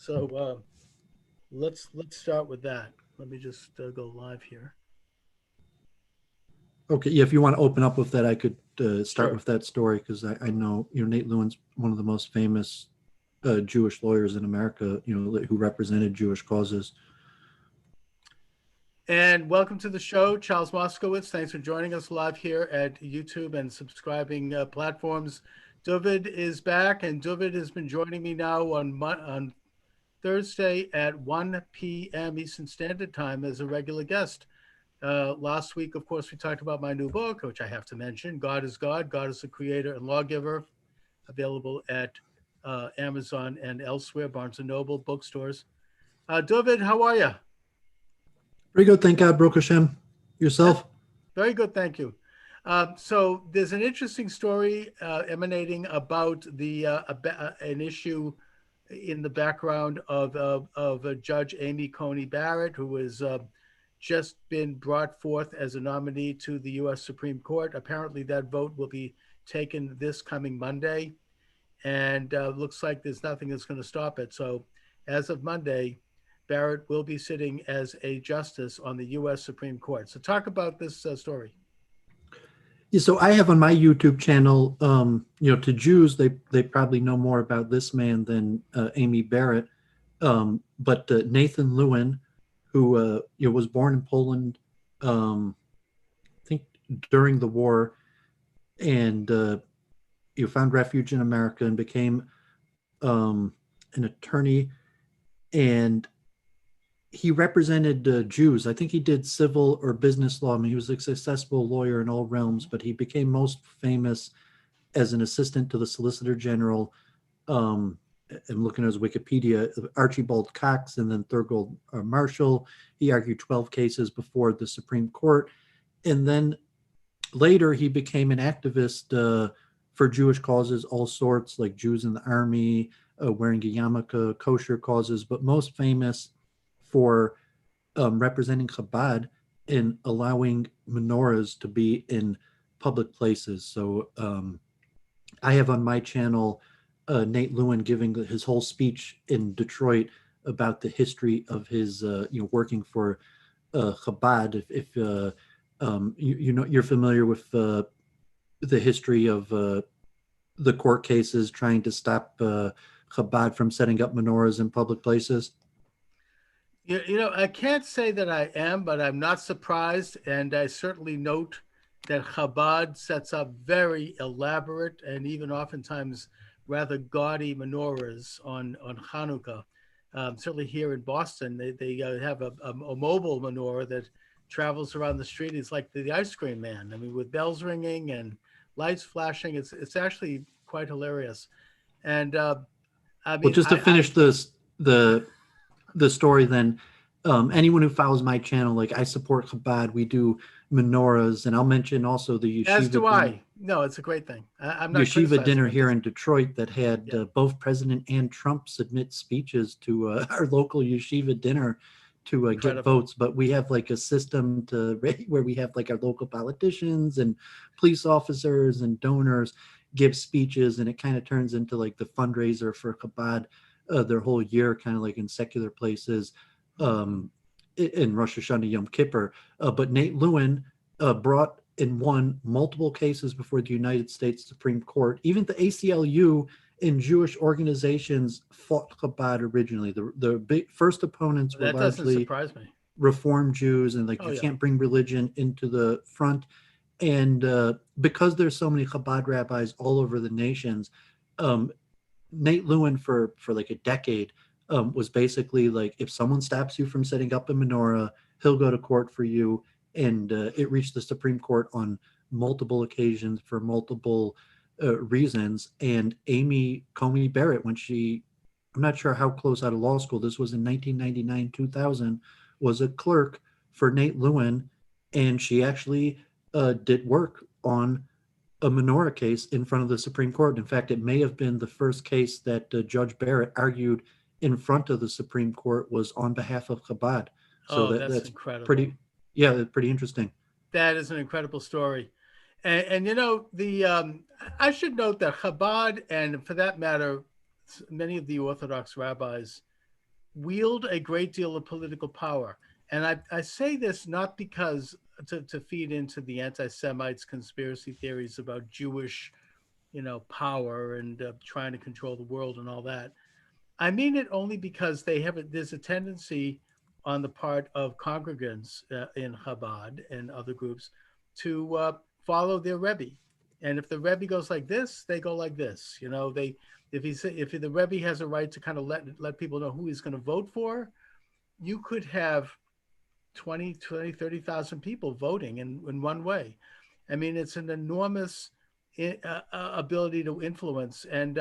So let's start with that. Let me just go live here. Okay, yeah, if you want to open up with that, I could start Sure. with that story because I know Nate Lewin's one of the most famous Jewish lawyers in America, who represented Jewish causes. And welcome to the show, Charles Moscowitz. Thanks for joining us live here at YouTube and subscribing platforms. Dooovid is back, and Dooovid has been joining me now on Thursday at 1 p.m. Eastern Standard Time as a regular guest. Last week, of course, we talked about my new book, which I have to mention, God is God, God is the Creator and Lawgiver, available at Amazon and elsewhere, Barnes & Noble, bookstores. Dooovid, how are you? Pretty good, thank God, Baruch Hashem. Yeah, Yourself? very good, thank you. So there's an interesting story emanating about an issue in the background of Judge Amy Coney Barrett, who has just been brought forth as a nominee to the U.S. Supreme Court. Apparently, that vote will be taken this coming Monday, and looks like there's nothing that's going to stop it. So, as of Monday, Barrett will be sitting as a justice on the U.S. Supreme Court. So, talk about this story. Yeah, so I have on my YouTube channel, to Jews, they probably know more about this man than Amy Barrett. But Nathan Lewin, who was born in Poland, I think during the war, and found refuge in America and became an attorney, and he represented Jews. I think he did civil or business law. I mean, he was a successful lawyer in all realms, but he became most famous as an assistant to the Solicitor General. I'm looking at his Wikipedia, Archibald Cox, and then Thurgood Marshall. He argued 12 cases before the Supreme Court. And then later he became an activist for Jewish causes, all sorts, like Jews in the army, wearing a yarmulke, kosher causes, but most famous for representing Chabad and allowing menorahs to be in public places. So I have on my channel Nate Lewin giving his whole speech in Detroit about the history of his working for Chabad. If you're familiar with the history of the court cases trying to stop Chabad from setting up menorahs in public places. I can't say that I am, but I'm not surprised. And I certainly note that Chabad sets up very elaborate and even oftentimes rather gaudy menorahs on Hanukkah. Certainly here in Boston, they have a mobile menorah that travels around the street. It's like the ice cream man. I mean, with bells ringing and lights flashing, it's actually quite hilarious. And I Well, mean, just to finish the story, then anyone who follows my channel, like I support Chabad. We do menorahs, and I'll mention also the as do yeshiva dinner, I. No, it's a great thing. I'm not criticizing dinner it. here in Detroit that had Yeah, both President and Trump submit speeches to our local yeshiva dinner to get incredible. votes. But we have like a system to where we have like our local politicians and police officers and donors give speeches, and it kind of turns into like the fundraiser for Chabad their whole year, kind of like in secular places. In Rosh Hashanah, Yom Kippur. But Nate Lewin brought and won multiple cases before the United States Supreme Court. Even the ACLU and Jewish organizations fought Chabad originally. The big first opponents were That doesn't largely surprise me. Reform Jews, and like Oh you yeah. can't bring religion into the front. And because there's so many Chabad rabbis all over the nations, um, Nate Lewin for like a decade was basically like, if someone stops you from setting up a menorah, he'll go to court for you. And it reached the Supreme Court on multiple occasions for multiple reasons. And Amy Coney Barrett, I'm not sure how close out of law school, this was in 1999, 2000, was a clerk for Nate Lewin. And she actually did work on a menorah case in front of the Supreme Court. In fact, it may have been the first case that Judge Barrett argued in front of the Supreme Court was on behalf of Chabad. So Oh, that's that's incredible. pretty, yeah, that's pretty interesting. That is an incredible story. And the I should note that Chabad, and for that matter, many of the Orthodox rabbis wield a great deal of political power. And I say this not because to feed into the anti-Semites conspiracy theories about Jewish, power and trying to control the world and all that. I mean it only because there's a tendency on the part of congregants in Chabad and other groups to follow their Rebbe. And if the Rebbe goes like this, they go like this. If the Rebbe has a right to kind of let people know who he's going to vote for, you could have 20, 30,000 people voting in one way. I mean, it's an enormous ability to influence. And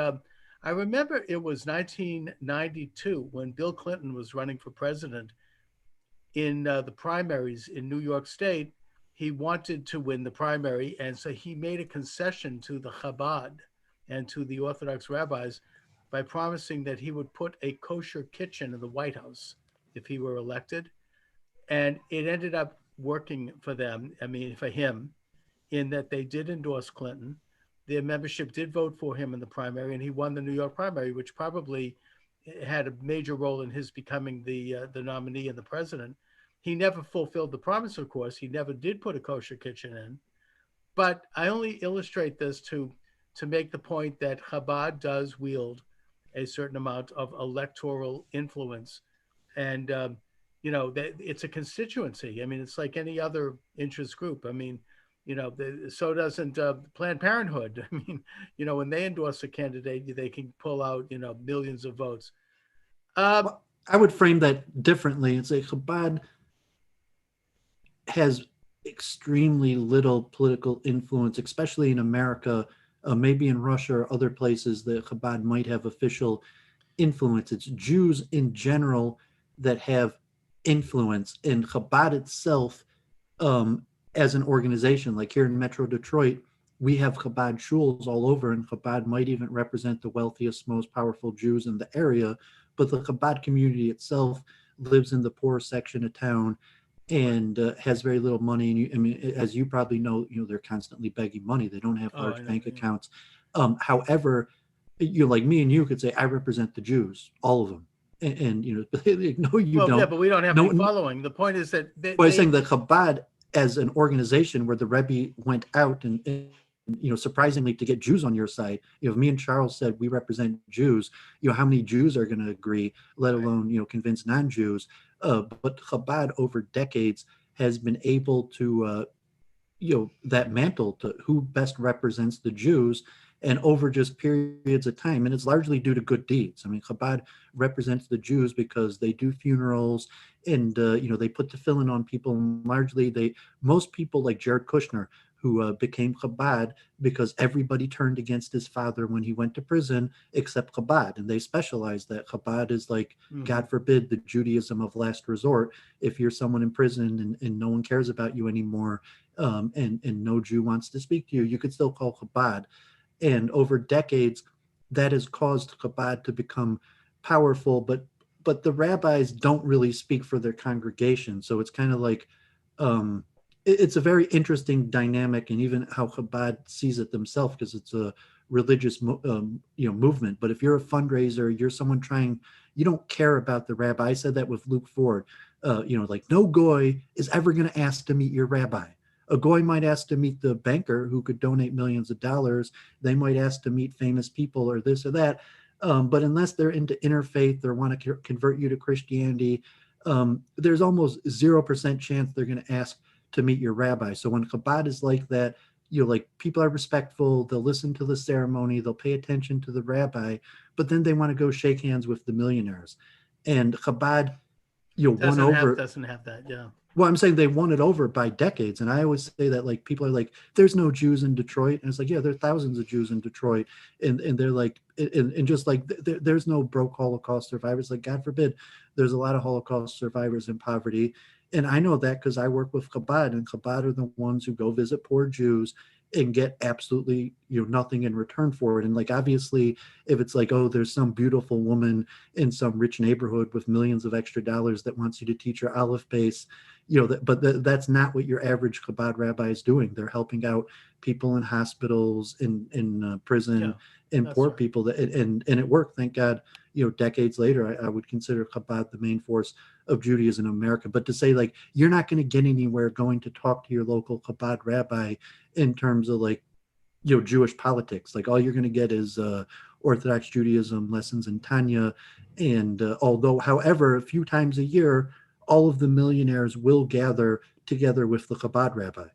I remember it was 1992 when Bill Clinton was running for president in the primaries in New York State. He wanted to win the primary, and so he made a concession to the Chabad and to the Orthodox rabbis by promising that he would put a kosher kitchen in the White House if he were elected. And it ended up working for them, I mean, for him, in that they did endorse Clinton. Their membership did vote for him in the primary, and he won the New York primary, which probably had a major role in his becoming the nominee and the president. He never fulfilled the promise, of course. He never did put a kosher kitchen in. But I only illustrate this to make the point that Chabad does wield a certain amount of electoral influence, and that it's a constituency. I mean, it's like any other interest group. I mean, so doesn't Planned Parenthood. I mean, when they endorse a candidate, they can pull out millions of votes. Well, I would frame that differently and say Chabad has extremely little political influence, especially in America. Maybe in Russia or other places, the Chabad might have official influence. It's Jews in general that have influence, and Chabad itself, as an organization, like here in Metro Detroit, we have Chabad shuls all over, and Chabad might even represent the wealthiest, most powerful Jews in the area. But the Chabad community itself lives in the poor section of town and has very little money. And I mean, as you probably know, they're constantly begging money. They don't have large bank accounts. However, like me and you could say, I represent the Jews, all of them. And no, you don't. Yeah, but we don't have any following. The point is that I'm saying that Chabad as an organization where the Rebbe went out and surprisingly to get Jews on your side, me and Charles said we represent Jews, how many Jews are going to agree, let alone, convince non-Jews. But Chabad over decades has been able to, that mantle to who best represents the Jews, and over just periods of time. And it's largely due to good deeds. I mean, Chabad represents the Jews because they do funerals and, they put tefillin on people. And largely most people like Jared Kushner, who became Chabad because everybody turned against his father when he went to prison, except Chabad. And they specialize that Chabad is like, God forbid, the Judaism of last resort. If you're someone in prison and no one cares about you anymore, and no Jew wants to speak to you, you could still call Chabad. And over decades, that has caused Chabad to become powerful, but the rabbis don't really speak for their congregation. So it's kind of like, it's a very interesting dynamic, and even how Chabad sees it themselves, because it's a religious movement. But if you're a fundraiser, you're someone you don't care about the rabbi. I said that with Luke Ford, like no goy is ever going to ask to meet your rabbi. A goy might ask to meet the banker who could donate millions of dollars. They might ask to meet famous people or this or that. But unless they're into interfaith or want to convert you to Christianity, there's almost 0% chance they're going to ask to meet your rabbi. So when Chabad is like that, like people are respectful, they'll listen to the ceremony, they'll pay attention to the rabbi, but then they want to go shake hands with the millionaires. And Chabad, doesn't have that, yeah. Well, I'm saying they won it over by decades. And I always say that, like, people are like, there's no Jews in Detroit. And it's like, yeah, there are thousands of Jews in Detroit. And they're like, and just like, there's no broke Holocaust survivors. Like, God forbid, there's a lot of Holocaust survivors in poverty. And I know that because I work with Chabad, and Chabad are the ones who go visit poor Jews and get absolutely nothing in return for it. And like, obviously, if it's like, oh, there's some beautiful woman in some rich neighborhood with millions of extra dollars that wants you to teach her aleph base, that's not what your average Chabad rabbi is doing. They're helping out people in hospitals, in prison, and poor people. And it worked, thank God. decades later, I would consider Chabad the main force of Judaism in America. But to say like you're not going to get anywhere going to talk to your local Chabad rabbi in terms of like Jewish politics, like all you're going to get is Orthodox Judaism lessons in Tanya, and however, a few times a year, all of the millionaires will gather together with the Chabad rabbi.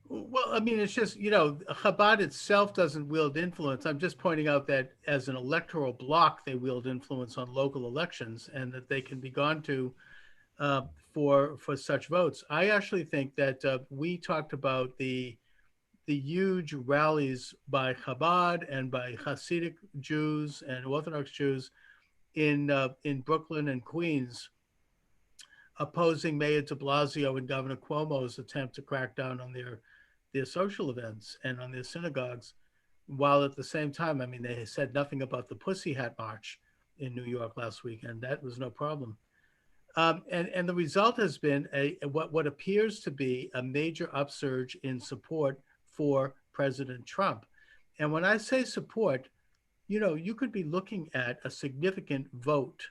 Well, I mean, it's just, Chabad itself doesn't wield influence. I'm just pointing out that as an electoral bloc, they wield influence on local elections and that they can be gone to uh, for such votes. I actually think that we talked about the huge rallies by Chabad and by Hasidic Jews and Orthodox Jews in Brooklyn and Queens, opposing Mayor de Blasio and Governor Cuomo's attempt to crack down on their social events and on their synagogues, while at the same time, I mean, they said nothing about the Pussy Hat March in New York last weekend. That was no problem. And the result has been what appears to be a major upsurge in support for President Trump. And when I say support, you could be looking at a significant vote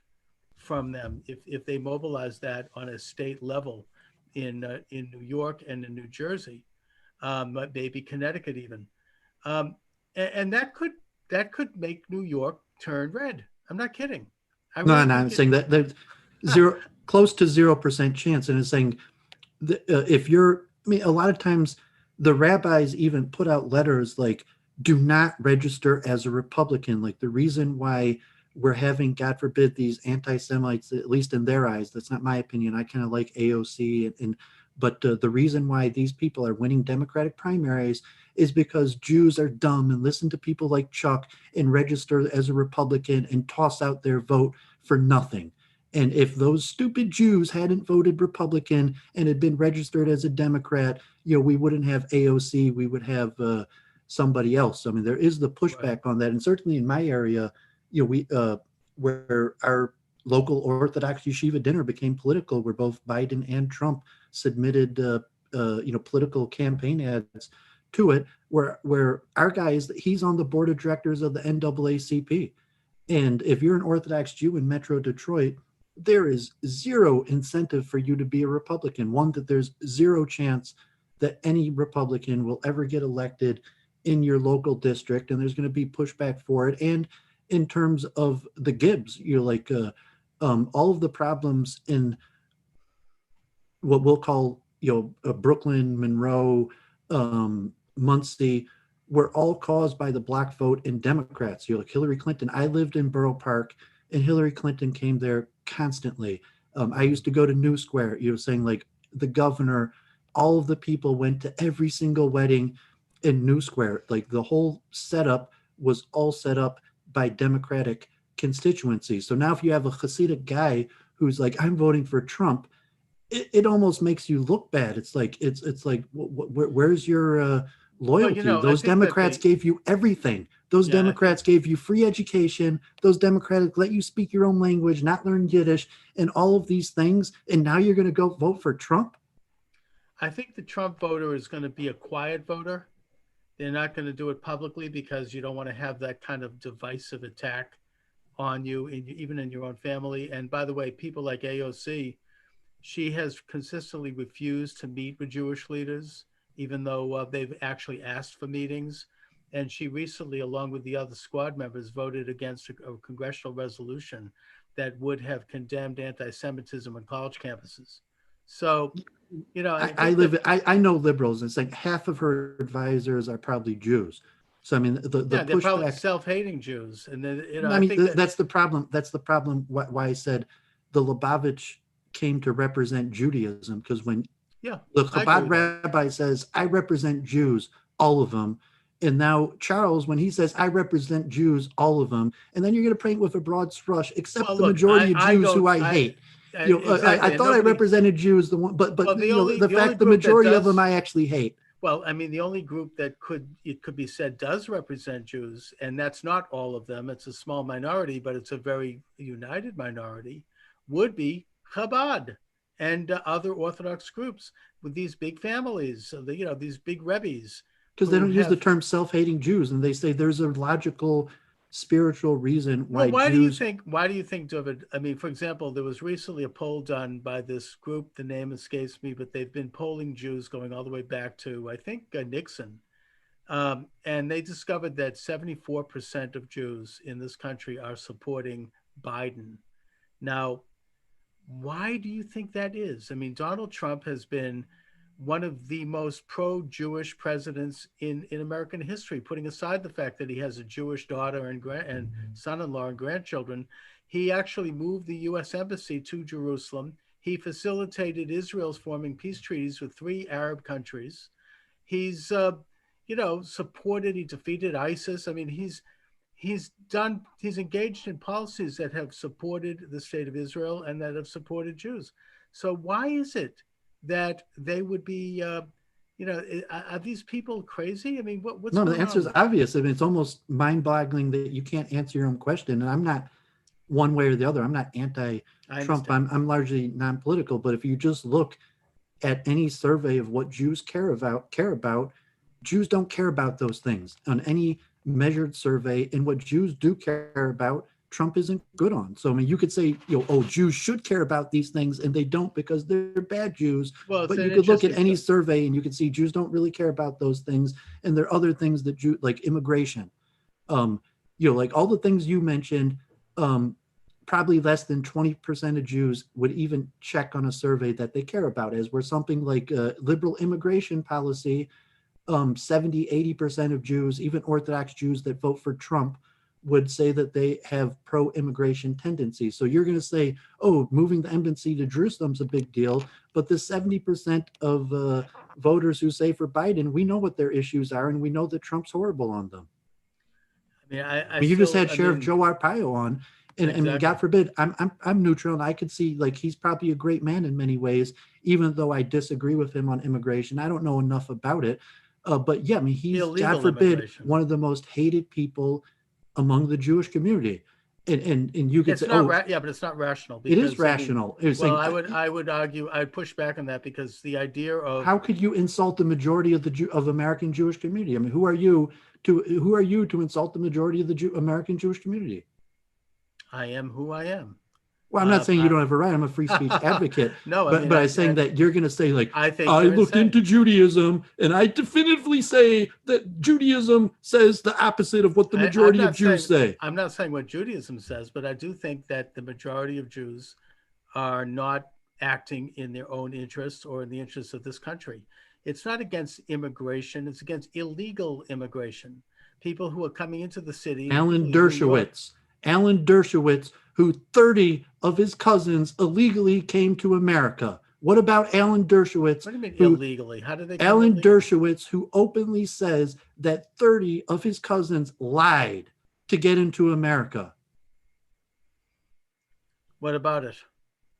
from them if they mobilize that on a state level in New York and in New Jersey, maybe Connecticut even, and that could make New York turn red. I'm not kidding. No, I'm saying that there's zero, close to 0% chance, and it's saying that, if you're, I mean, a lot of times the rabbis even put out letters like, do not register as a Republican. Like the reason why we're having, God forbid, these anti-Semites, at least in their eyes, that's not my opinion. I kind of like AOC, but the reason why these people are winning Democratic primaries is because Jews are dumb and listen to people like Chuck and register as a Republican and toss out their vote for nothing. And if those stupid Jews hadn't voted Republican and had been registered as a Democrat, we wouldn't have AOC. We would have somebody else. I mean, there is the pushback right on that, and certainly in my area, we where our local Orthodox yeshiva dinner became political, where both Biden and Trump submitted political campaign ads to it, where our guy he's on the board of directors of the NAACP, and if you're an Orthodox Jew in Metro Detroit, there is zero incentive for you to be a Republican. One, that there's zero chance that any Republican will ever get elected in your local district, and there's going to be pushback for it. And in terms of the Gibbs, all of the problems in what we'll call, Brooklyn, Monroe, Muncie, were all caused by the black vote in Democrats. Like Hillary Clinton. I lived in Borough Park, and Hillary Clinton came there constantly. I used to go to New Square, saying like the governor, all of the people went to every single wedding in New Square. Like the whole setup was all set up by Democratic constituencies. So now if you have a Hasidic guy who's like, I'm voting for Trump, it almost makes you look bad. It's like, where's your loyalty? Those Democrats gave you everything. Those Democrats gave you free education. Those Democrats let you speak your own language, not learn Yiddish, and all of these things. And now you're going to go vote for Trump? I think the Trump voter is going to be a quiet voter. They're not going to do it publicly because you don't want to have that kind of divisive attack on you, even in your own family. And by the way, people like AOC, she has consistently refused to meet with Jewish leaders, even though they've actually asked for meetings. And she recently, along with the other squad members, voted against a congressional resolution that would have condemned anti-Semitism on college campuses. So, I know liberals. It's like half of her advisors are probably Jews. So I mean, the they're pushback, probably self-hating Jews, and then that's the problem. That's the problem. Why I said the Lubavitch came to represent Judaism, because when the Chabad rabbi says, "I represent Jews, all of them," and now Charles, when he says, "I represent Jews, all of them," and then you're going to paint with a broad brush, except the majority of Jews who I hate. I thought I represented Jews, the fact the majority of them I actually hate. Well, I mean, the only group that could be said does represent Jews, and that's not all of them. It's a small minority, but it's a very united minority, would be Chabad and other Orthodox groups with these big families, these big rebbes. Because they don't use the term self-hating Jews, and they say there's a logical spiritual reason Well, why Jews. why do you think, Dooovid? I mean, for example, there was recently a poll done by this group. The name escapes me, but they've been polling Jews going all the way back to, I think, Nixon. And they discovered that 74% of Jews in this country are supporting Biden. Now, why do you think that is? I mean, Donald Trump has been one of the most pro-Jewish presidents in American history, putting aside the fact that he has a Jewish daughter and son-in-law and grandchildren. He actually moved the U.S. Embassy to Jerusalem. He facilitated Israel's forming peace treaties with 3 Arab countries. He's, supported, he defeated ISIS. I mean, he's engaged in policies that have supported the state of Israel and that have supported Jews. So why is it that they would be, are these people crazy? I mean, what's No, going the answer is on? obvious. I mean, it's almost mind-boggling that you can't answer your own question. And I'm not one way or the other. I'm not anti-Trump. I'm largely non-political. But if you just look at any survey of what Jews care about, Jews don't care about those things on any measured survey. And what Jews do care about, Trump isn't good on. So, I mean, you could say, Jews should care about these things, and they don't because they're bad Jews. Well, but you could look at any survey and you could see Jews don't really care about those things. And there are other things that like immigration, like all the things you mentioned, probably less than 20% of Jews would even check on a survey that they care about, as where something like liberal immigration policy, 70-80% of Jews, even Orthodox Jews that vote for Trump, would say that they have pro-immigration tendencies. So you're going to say, moving the embassy to Jerusalem's a big deal, but the 70% of voters who say for Biden, we know what their issues are, and we know that Trump's horrible on them. I mean, you just had Sheriff Joe Arpaio on, and exactly. I mean, God forbid, I'm neutral, and I could see like he's probably a great man in many ways, even though I disagree with him on immigration. I don't know enough about it, but yeah, I mean, he's, God forbid, one of the most hated people among the Jewish community. And you could say, but it's not rational. Because, it is rational. I would argue, I'd push back on that, because the idea of how could you insult the majority of the American Jewish community? I mean, who are you to insult the majority of the American Jewish community? I am who I am. Well, I'm not saying you don't have a right. I'm a free speech advocate. No, but I'm saying that you're going to say, like, I looked into Judaism, and I definitively say that Judaism says the opposite of what the majority of Jews say. I'm not saying what Judaism says, but I do think that the majority of Jews are not acting in their own interests or in the interests of this country. It's not against immigration. It's against illegal immigration. People who are coming into the city. Alan Dershowitz, who 30 of his cousins illegally came to America. What about Alan Dershowitz? What do you mean illegally? How did they come Alan illegally? Dershowitz, who openly says that 30 of his cousins lied to get into America. What about it?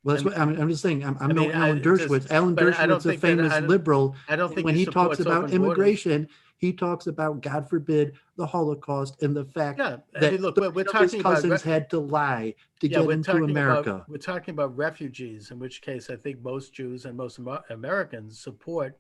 Well, that's what I'm just saying. I'm no Alan Dershowitz. Alan Dershowitz, a famous liberal. I don't think when he talks about immigration, he talks about, God forbid, the Holocaust and the fact that we're talking his cousins had to lie to get into America. We're talking about refugees, in which case I think most Jews and most Americans support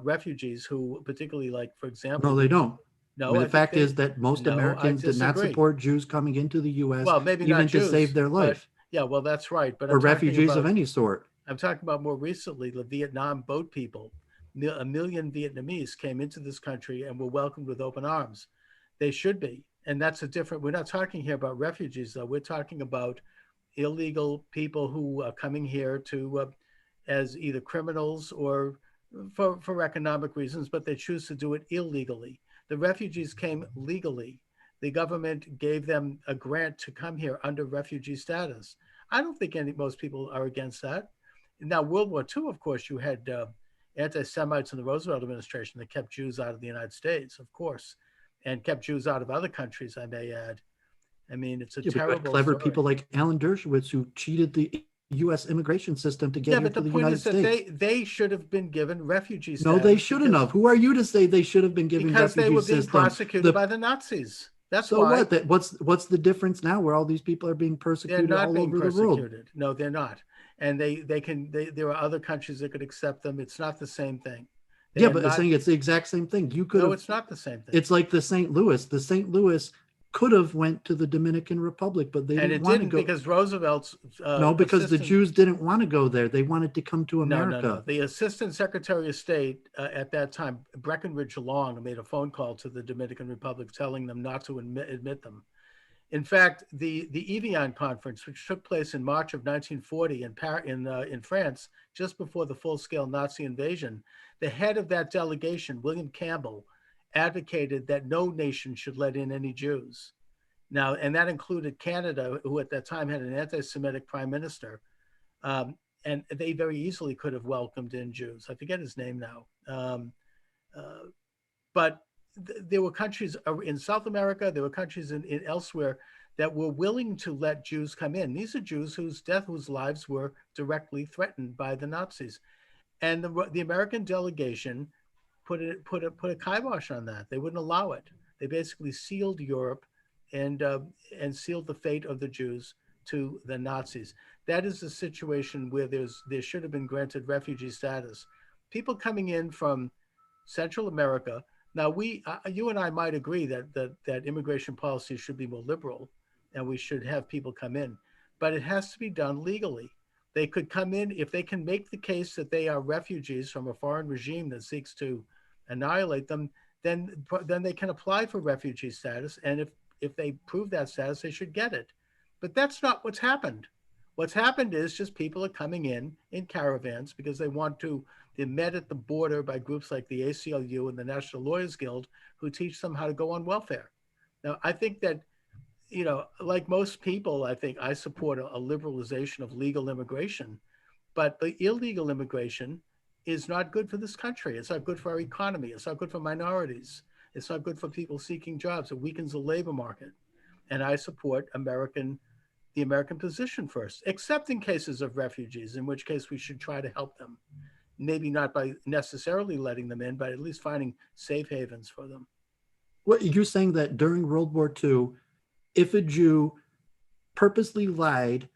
refugees who, particularly, like, for example. No, they don't. No, I mean, the fact is that most Americans did not support Jews coming into the U.S. Well, maybe even not Jews, to save their life. Well, that's right. But or refugees of any sort. I'm talking about more recently, the Vietnam boat people. 1 million Vietnamese came into this country and were welcomed with open arms. They should be. And that's we're not talking here about refugees, though. We're talking about illegal people who are coming here to as either criminals or for economic reasons, but they choose to do it illegally. The refugees came legally. The government gave them a grant to come here under refugee status. I don't think most people are against that. Now, World War II, of course, you had anti-Semites in the Roosevelt administration that kept Jews out of the United States, of course, and kept Jews out of other countries, I may add. I mean, it's a terrible clever story. People like Alan Dershowitz who cheated the U.S. immigration system to get into the United States. Yeah, but the point is that they should have been given refugee status. No, they shouldn't have. Who are you to say they should have been given refugee status? Because they were being prosecuted by the Nazis. That's so why. What's the difference now where all these people are being persecuted all over the world? No, they're not. And there are other countries that could accept them. It's not the same thing. But I'm saying it's the exact same thing. No, it's not the same thing. It's like the St. Louis. The St. Louis could have went to the Dominican Republic, but they And didn't it want to didn't go. because Roosevelt's No, because the assistant. Jews didn't want to go there. They wanted to come to No. America. The Assistant Secretary of State at that time, Breckinridge Long, made a phone call to the Dominican Republic telling them not to admit them. In fact, the Evian conference, which took place in March of 1940 in France, just before the full-scale Nazi invasion, the head of that delegation, William Campbell, advocated that no nation should let in any Jews. Now, and that included Canada, who at that time had an anti-Semitic prime minister, and they very easily could have welcomed in Jews. I forget his name now, uh, but there were countries in South America, there were countries in elsewhere that were willing to let Jews come in. These are Jews whose lives were directly threatened by the Nazis, and the American delegation put a kibosh on that. They wouldn't allow it. They basically sealed Europe and sealed the fate of the Jews to the Nazis. That is a situation where there should have been granted refugee status. People coming in from Central America. Now, you and I might agree that immigration policy should be more liberal, and we should have people come in, but it has to be done legally. They could come in if they can make the case that they are refugees from a foreign regime that seeks to annihilate them. Then they can apply for refugee status, and if they prove that status, they should get it. But that's not what's happened. What's happened is just people are coming in caravans because they want to. They're met at the border by groups like the ACLU and the National Lawyers Guild, who teach them how to go on welfare. Now, I think that, like most people, I think I support a liberalization of legal immigration, but the illegal immigration is not good for this country. It's not good for our economy. It's not good for minorities. It's not good for people seeking jobs. It weakens the labor market. And I support the American position first, except in cases of refugees, in which case we should try to help them. Maybe not by necessarily letting them in, but at least finding safe havens for them. Well, you're saying that during World War II, if a Jew purposely lied,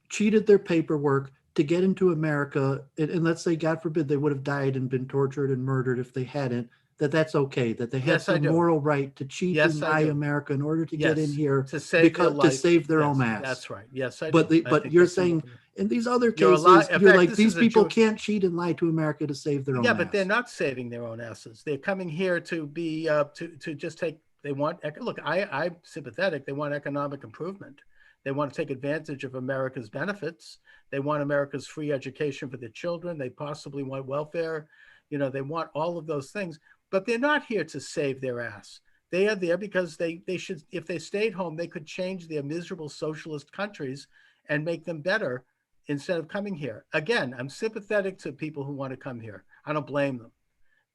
cheated their paperwork to get into America, and let's say, God forbid, they would have died and been tortured and murdered if they hadn't, that's okay, that they had the moral right to cheat and lie America in order to get in here to save their life, to save their own ass. That's right. Yes, I do. But you're saying in these other cases, you're like, these people can't cheat and lie to America to save their own ass. Yeah, but they're not saving their own asses. They're coming here to be to just take. They want look. I'm sympathetic. They want economic improvement. They want to take advantage of America's benefits. They want America's free education for their children. They possibly want welfare. They want all of those things. But they're not here to save their ass. They are there because they should, if they stayed home, they could change their miserable socialist countries and make them better instead of coming here. Again, I'm sympathetic to people who want to come here. I don't blame them.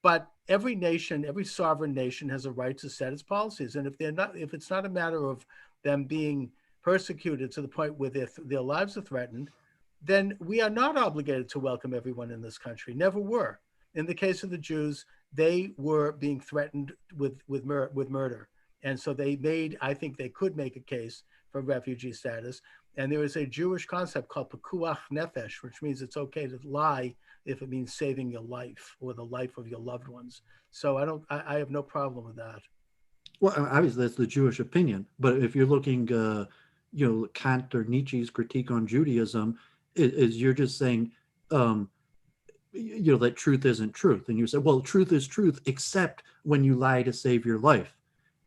But every nation, every sovereign nation has a right to set its policies. And if it's not a matter of them being persecuted to the point where their lives are threatened, then we are not obligated to welcome everyone in this country. Never were. In the case of the Jews, they were being threatened with murder. And so I think they could make a case for refugee status. And there is a Jewish concept called pekuach nefesh, which means it's okay to lie if it means saving your life or the life of your loved ones. So I have no problem with that. Well, obviously that's the Jewish opinion. But if you're looking, Kant or Nietzsche's critique on Judaism, is you're just saying, that truth isn't truth. And you say, well, truth is truth, except when you lie to save your life.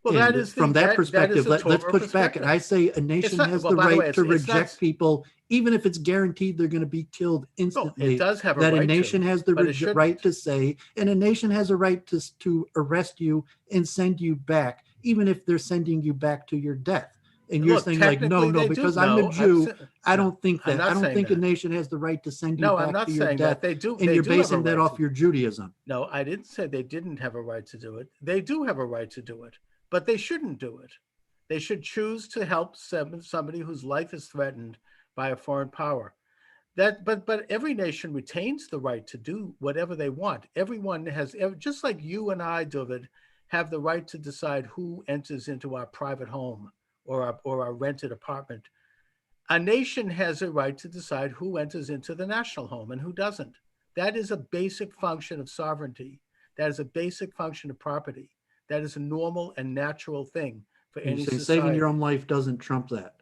Well, and that is from that perspective. Let's push back. And I say a nation has the right to reject people, even if it's guaranteed they're going to be killed instantly. It does have a nation has the right to say, and a nation has a right to arrest you and send you back, even if they're sending you back to your death. And you're saying like, no, because I'm a Jew, I don't think that. I don't think a nation has the right to send you back to your death. They do. And you're basing that off your Judaism. No, I didn't say they didn't have a right to do it. They do have a right to do it, but they shouldn't do it. They should choose to help somebody whose life is threatened by a foreign power. But every nation retains the right to do whatever they want. Everyone has, just like you and I, Dooovid, have the right to decide who enters into our private home or our rented apartment. A nation has a right to decide who enters into the national home and who doesn't. That is a basic function of sovereignty. That is a basic function of property. That is a normal and natural thing. for You're any saying saving your own society. life doesn't trump that.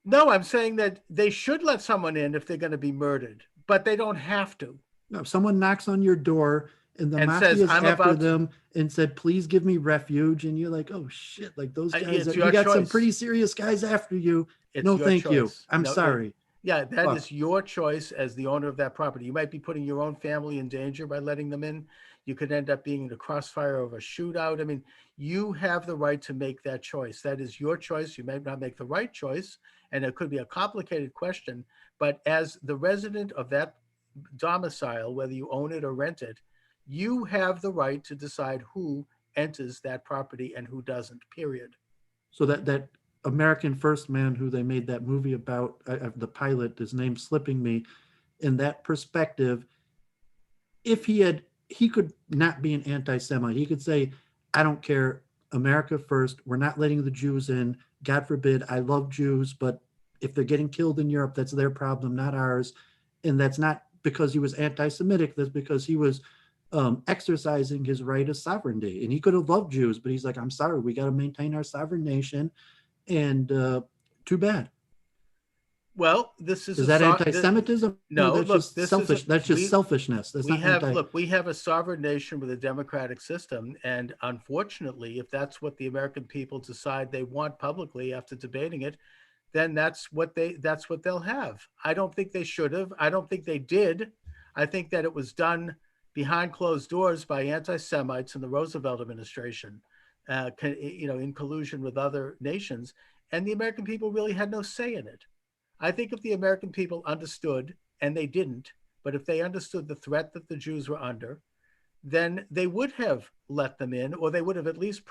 No, I'm saying that they should let someone in if they're going to be murdered, but they don't have to. No, if someone knocks on your door and the And says, mafia's I'm after about to, them and said, please give me refuge, and you're like, oh shit, like those guys, it's you your got some choice. pretty serious guys after you. It's No, your thank you. choice. I'm No, sorry. yeah, that Fuck. is your choice as the owner of that property. You might be putting your own family in danger by letting them in. You could end up being in the crossfire of a shootout. I mean, you have the right to make that choice. That is your choice. You may not make the right choice, and it could be a complicated question. But as the resident of that domicile, whether you own it or rent it, you have the right to decide who enters that property and who doesn't, period. So that American First man who they made that movie about, the pilot, his name's slipping me, in that perspective, if he could not be an anti-Semite. He could say, I don't care, America first, we're not letting the Jews in. God forbid, I love Jews, but if they're getting killed in Europe, that's their problem, not ours. And that's not because he was anti-Semitic, that's because he was exercising his right of sovereignty. And he could have loved Jews, but he's like, I'm sorry, we got to maintain our sovereign nation. And too bad. Well, this is Is a that anti-Semitism, or no. that's Look, just this is selfish? That's just selfishness. That's we not have anti. look we have a sovereign nation with a democratic system, and unfortunately, if that's what the American people decide they want publicly after debating it, then that's what they'll have. I don't think they should have. I don't think they did. I think that it was done behind closed doors by anti-Semites in the Roosevelt administration, in collusion with other nations, and the American people really had no say in it. I think if the American people understood, and they didn't, but if they understood the threat that the Jews were under, then they would have let them in, or they would have at least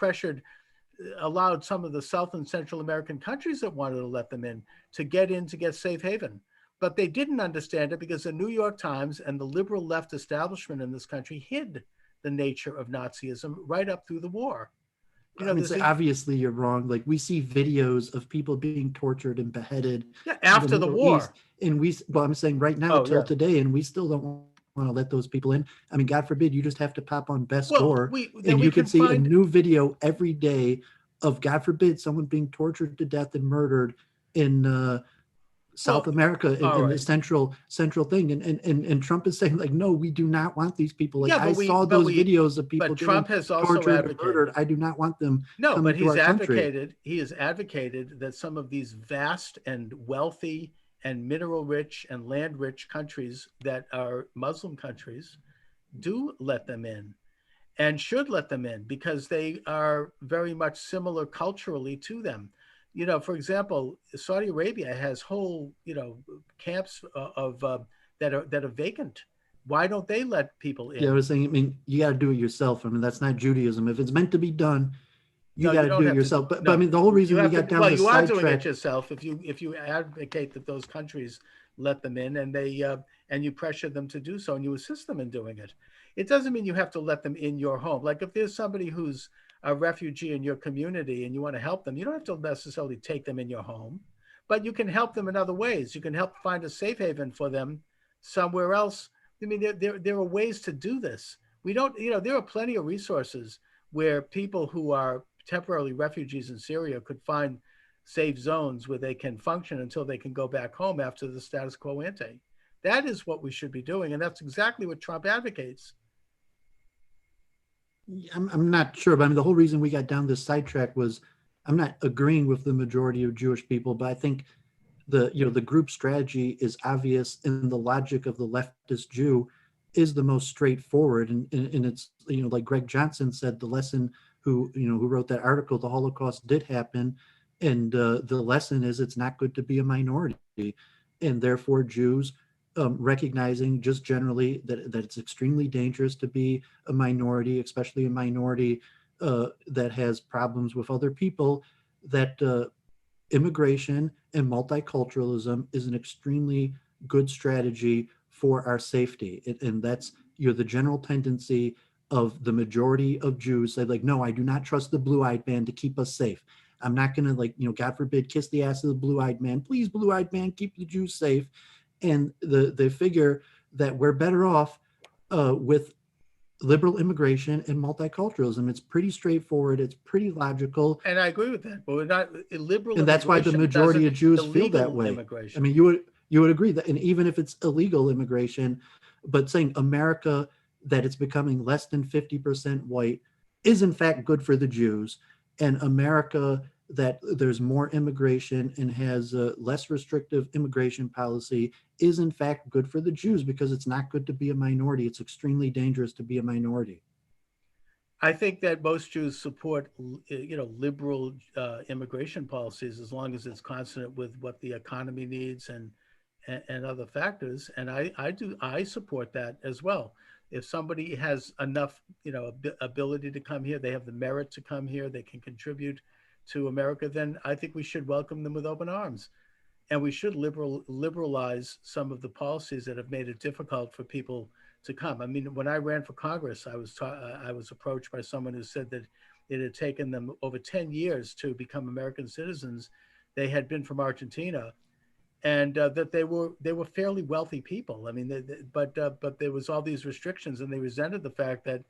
allowed some of the South and Central American countries that wanted to let them in, to get safe haven. But they didn't understand it because the New York Times and the liberal left establishment in this country hid the nature of Nazism right up through the war. I mean, so obviously you're wrong. Like, we see videos of people being tortured and beheaded yeah, in the after the Middle East, war. and well, I'm saying right now, Oh till yeah. today, and we still don't want to let those people in. I mean, God forbid, you just have to pop on Best Well, Store, then and we you can can see a find. new video every day of, God forbid, someone being tortured to death and murdered in South Well, America, all in the right. central thing, and Trump is saying, like, no, we do not want these people. Like, Yeah, I saw those videos of people but getting Trump has also tortured and murdered. advocated. I do not want them No, coming but to our country. he has advocated that some of these vast and wealthy and mineral rich and land rich countries that are Muslim countries do let them in and should let them in because they are very much similar culturally to them. For example, Saudi Arabia has whole, camps of that are vacant. Why don't they let people Yeah, I in? was saying, I mean, you got to do it yourself. I mean, that's not Judaism. If it's meant to be done, you No, got you to don't do it have to. yourself. But I No, mean, the whole you reason we have got to. down Well, the you are doing it sidetrack. yourself if you advocate that those countries let them in and you pressure them to do so and you assist them in doing it. It doesn't mean you have to let them in your home. Like if there's somebody who's a refugee in your community and you want to help them, you don't have to necessarily take them in your home, but you can help them in other ways. You can help find a safe haven for them somewhere else. I mean, there are ways to do this. We don't, there are plenty of resources where people who are temporarily refugees in Syria could find safe zones where they can function until they can go back home after the status quo ante. That is what we should be doing, and that's exactly what Trump advocates. I'm not sure, but I mean, the whole reason we got down this sidetrack was, I'm not agreeing with the majority of Jewish people, but I think the group strategy is obvious, and the logic of the leftist Jew is the most straightforward. And it's, like Greg Johnson said, the lesson, who wrote that article, the Holocaust did happen, and the lesson is it's not good to be a minority, and therefore Jews, recognizing just generally that it's extremely dangerous to be a minority, especially a minority, that has problems with other people, that immigration and multiculturalism is an extremely good strategy for our safety. And that's, the general tendency of the majority of Jews. Say, like, no, I do not trust the blue-eyed man to keep us safe. I'm not going to, like, God forbid, kiss the ass of the blue-eyed man. Please, blue-eyed man, keep the Jews safe. And they figure that we're better off with liberal immigration and multiculturalism. It's pretty straightforward. It's pretty logical. And I agree with that, but we're not illiberal And that's why the immigration majority doesn't of Jews feel that illegal way. I immigration. mean, you would agree that, and even if it's illegal immigration, but saying America that it's becoming less than 50% white is in fact good for the Jews, and America that there's more immigration and has a less restrictive immigration policy is in fact good for the Jews because it's not good to be a minority. It's extremely dangerous to be a minority. I think that most Jews support, liberal immigration policies as long as it's consonant with what the economy needs and other factors. And I support that as well. If somebody has enough, ability to come here, they have the merit to come here, they can contribute to America, then I think we should welcome them with open arms. And we should liberalize some of the policies that have made it difficult for people to come. I mean, when I ran for Congress, I was approached by someone who said that it had taken them over 10 years to become American citizens. They had been from Argentina, and that they were fairly wealthy people. I mean, but there was all these restrictions, and they resented the fact that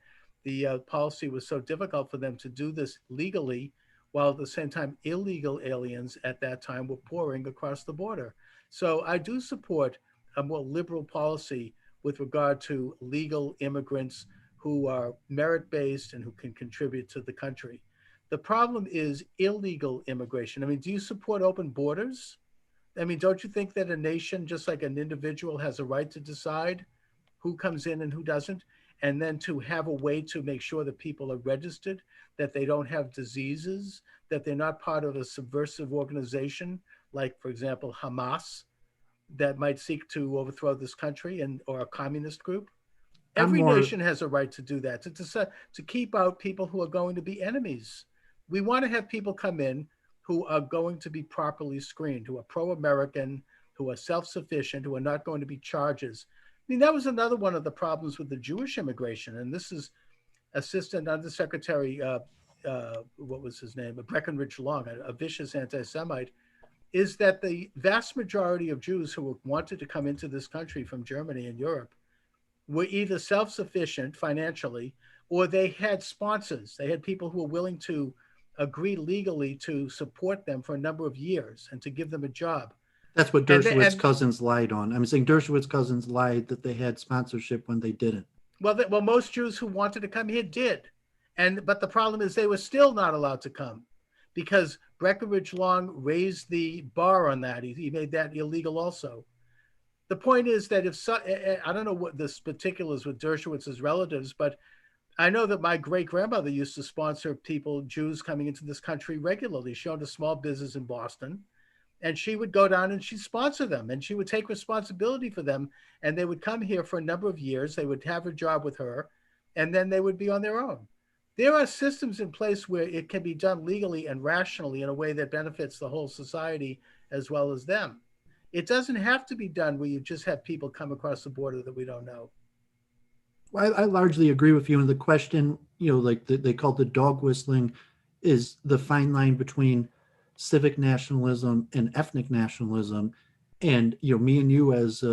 the policy was so difficult for them to do this legally, while at the same time illegal aliens at that time were pouring across the border. So I do support a more liberal policy with regard to legal immigrants who are merit based and who can contribute to the country. The problem is illegal immigration. I mean, do you support open borders? I mean, don't you think that a nation, just like an individual, has a right to decide who comes in and who doesn't, and then to have a way to make sure that people are registered, that they don't have diseases, that they're not part of a subversive organization, like, for example, Hamas, that might seek to overthrow this country, and or a communist group? I'm Every more nation has a right to do that, to keep out people who are going to be enemies. We want to have people come in who are going to be properly screened, who are pro American, who are self sufficient, who are not going to be charges. I mean, that was another one of the problems with the Jewish immigration. And this is Assistant Undersecretary, what was his name? Breckinridge Long, a vicious anti Semite, is that the vast majority of Jews who wanted to come into this country from Germany and Europe were either self sufficient financially, or they had sponsors. They had people who were willing to agree legally to support them for a number of years and to give them a job. That's what And Dershowitz and cousins lied on. I'm saying Dershowitz cousins lied that they had sponsorship when they didn't. well, most Jews who wanted to come here did, and but the problem is they were still not allowed to come because Breckinridge Long raised the bar on that. He made that illegal also. The point is that if I don't know what the particulars with Dershowitz's relatives, but I know that my great grandmother used to sponsor people, Jews coming into this country regularly. She owned a small business in Boston, and she would go down and she'd sponsor them, and she would take responsibility for them. And they would come here for a number of years. They would have a job with her, and then they would be on their own. There are systems in place where it can be done legally and rationally in a way that benefits the whole society as well as them. It doesn't have to be done where you just have people come across the border that we don't know. Well, I largely agree with you. And the question, like they call the dog whistling, is the fine line between civic nationalism and ethnic nationalism. And me and you as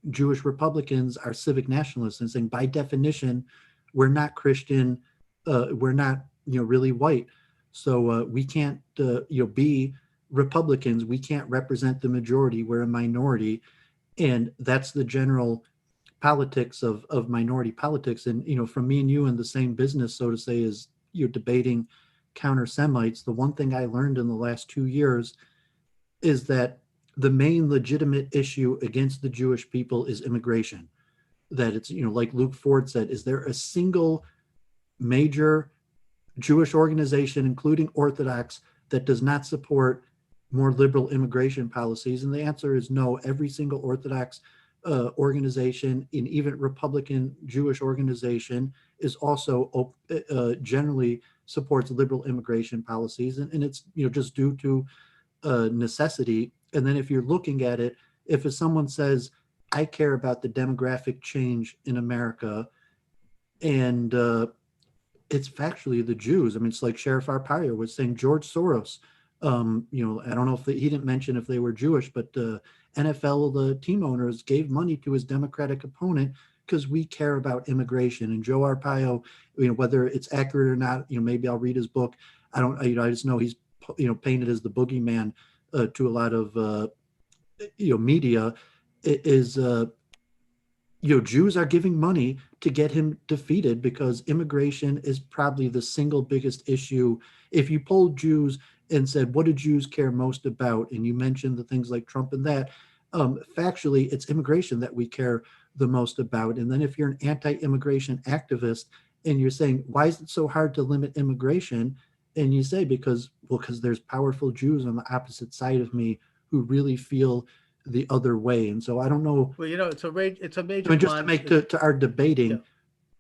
Jewish Republicans are civic nationalists, and saying by definition, we're not Christian, we're not really white, so we can't be Republicans. We can't represent the majority. We're a minority, and that's the general politics of minority politics. And from me and you in the same business, so to say, is you're debating counter Semites. The one thing I learned in the last 2 years is that the main legitimate issue against the Jewish people is immigration. That it's like Luke Ford said, is there a single major Jewish organization, including Orthodox, that does not support more liberal immigration policies? And the answer is no. Every single Orthodox organization, and even Republican Jewish organization, is also generally supports liberal immigration policies, and it's just due to necessity. And then if you're looking at it, if someone says, I care about the demographic change in America, and it's factually the Jews. I mean, it's like Sheriff Arpaio was saying, George Soros. I don't know if he didn't mention if they were Jewish, but NFL, the team owners, gave money to his Democratic opponent because we care about immigration. And Joe Arpaio, whether it's accurate or not, maybe I'll read his book. I don't, I just know he's, painted as the boogeyman to a lot of, media. Is Jews are giving money to get him defeated because immigration is probably the single biggest issue. If you polled Jews and said, what do Jews care most about? And you mentioned the things like Trump and that, factually, it's immigration that we care the most about. And then if you're an anti-immigration activist and you're saying, why is it so hard to limit immigration? And you say, because there's powerful Jews on the opposite side of me who really feel the other way. And so I don't know. Well, it's a major. I mean, just to make to our debating, yeah.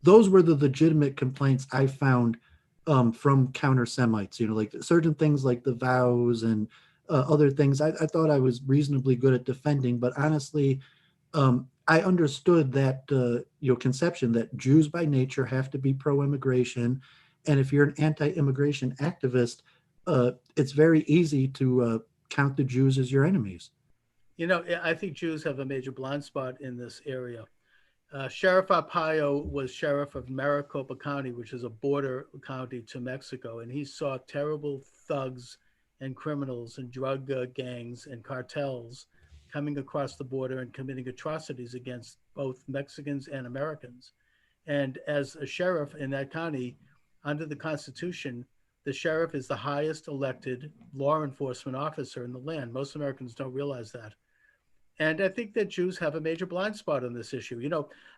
Those were the legitimate complaints I found from counter Semites. Like certain things like the vows and other things. I thought I was reasonably good at defending, but honestly, I understood that conception that Jews by nature have to be pro-immigration, and if you're an anti-immigration activist, it's very easy to count the Jews as your enemies. I think Jews have a major blind spot in this area. Sheriff Arpaio was sheriff of Maricopa County, which is a border county to Mexico, and he saw terrible thugs and criminals and drug gangs and cartels coming across the border and committing atrocities against both Mexicans and Americans. And as a sheriff in that county, under the Constitution, the sheriff is the highest elected law enforcement officer in the land. Most Americans don't realize that. And I think that Jews have a major blind spot on this issue.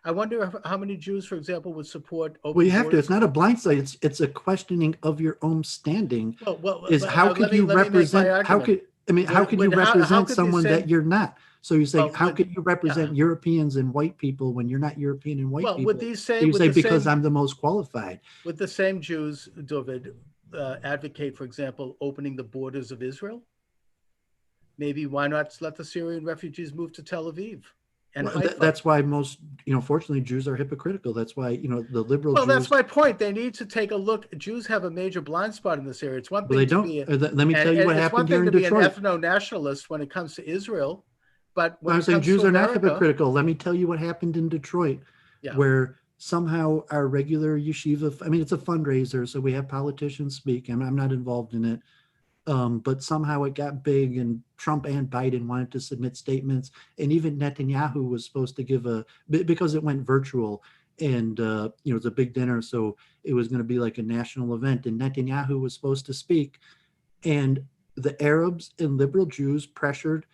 I wonder how many Jews, for example, would support open Well, you have borders. to. It's not a blind spot. It's a questioning of your own standing. How could you represent? How could you represent someone that you're not? So you say, how could you represent Europeans and white people when you're not European and white people? Would these say because I'm the most qualified? Would the same Jews, Dooovid, advocate, for example, opening the borders of Israel? Maybe why not let the Syrian refugees move to Tel Aviv? And that's why most, fortunately, Jews are hypocritical. That's why, the liberal Jews. Well, that's my point. They need to take a look. Jews have a major blind spot in this area. It's one thing they don't. Let me tell you what happened here in Detroit. It's one thing to be an ethno-nationalist when it comes to Israel, but when I'm saying Jews are not hypocritical. Let me tell you what happened in Detroit, where somehow our regular yeshiva, it's a fundraiser, so we have politicians speak, and I'm not involved in it. But somehow it got big, and Trump and Biden wanted to submit statements, and even Netanyahu was supposed to give because it went virtual, and it was a big dinner, so it was going to be like a national event, and Netanyahu was supposed to speak, and the Arabs and liberal Jews pressured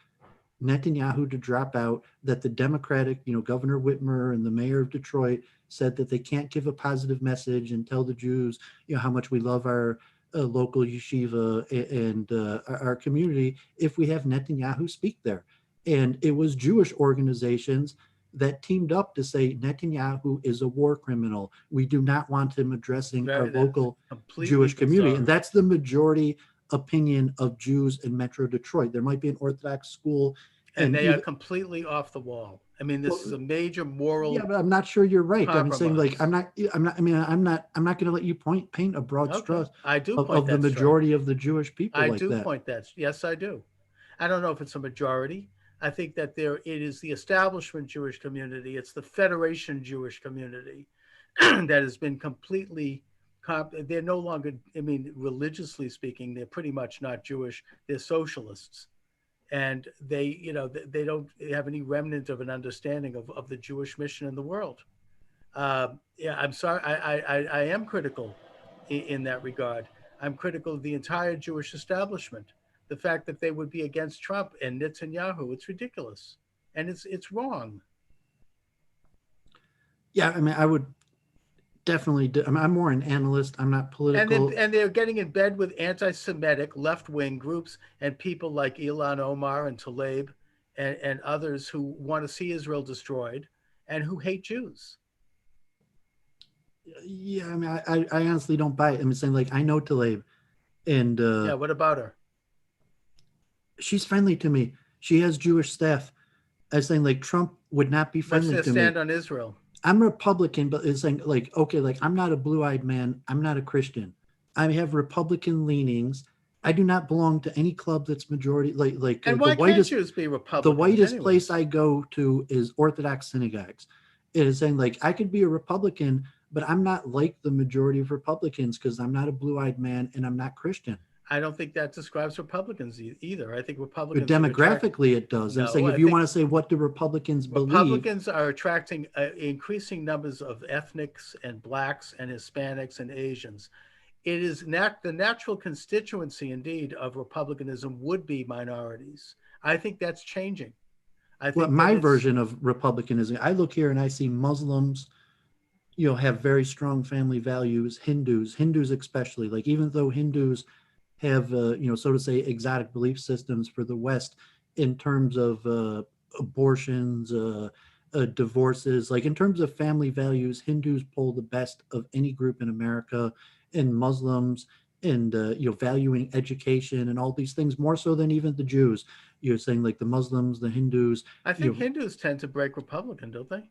Netanyahu to drop out. That the Democratic, Governor Whitmer and the mayor of Detroit said that they can't give a positive message and tell the Jews, how much we love our local yeshiva and our community if we have Netanyahu speak there. And it was Jewish organizations that teamed up to say Netanyahu is a war criminal. We do not want him addressing our local Jewish community. Bizarre. And that's the majority opinion of Jews in Metro Detroit. There might be an Orthodox school. And they are completely off the wall. This is a major moral. Yeah, but I'm not sure you're right. Compromise. I'm saying I'm not going to let you paint a broad stroke. I do of the majority of the Jewish people. I do point that. Yes, I do. I don't know if it's a majority. I think that it is the establishment Jewish community. It's the Federation Jewish community that has been completely. They're no longer. Religiously speaking, they're pretty much not Jewish. They're socialists. And they don't have any remnant of an understanding of the Jewish mission in the world. I'm sorry. I am critical in that regard. I'm critical of the entire Jewish establishment. The fact that they would be against Trump and Netanyahu, it's ridiculous. And it's wrong. Yeah, I would definitely I'm more an analyst. I'm not political. And they're getting in bed with anti-Semitic left-wing groups and people like Ilan Omar and Tlaib and others who want to see Israel destroyed and who hate Jews. Yeah, I honestly don't buy it. I'm saying, I know Tlaib, and what about her? She's friendly to me. She has Jewish staff. I was saying, Trump would not be friendly to me. What's their stand on Israel? I'm Republican, but it's saying I'm not a blue-eyed man. I'm not a Christian. I have Republican leanings. I do not belong to any club that's majority And why can't Jews be Republican? The whitest place I go to is Orthodox synagogues, It is saying like I could be a Republican, but I'm not like the majority of Republicans because I'm not a blue-eyed man and I'm not Christian. I don't think that describes Republicans either. I think But Republicans are attracting. demographically, it does. I'm No, saying if I you think want to say what do Republicans believe, Republicans are attracting increasing numbers of ethnics and blacks and Hispanics and Asians. It is the natural constituency, indeed, of Republicanism would be minorities. I think that's changing. I well, think that my it's. version of republicanism, I look here and I see Muslims, have very strong family values. Hindus especially, like even though Hindus have, so to say, exotic belief systems for the West in terms of abortions, divorces, like in terms of family values, Hindus pull the best of any group in America, and Muslims, and valuing education and all these things more so than even the Jews. You're saying like the Muslims, the Hindus, I think Hindus tend to break Republican, don't they?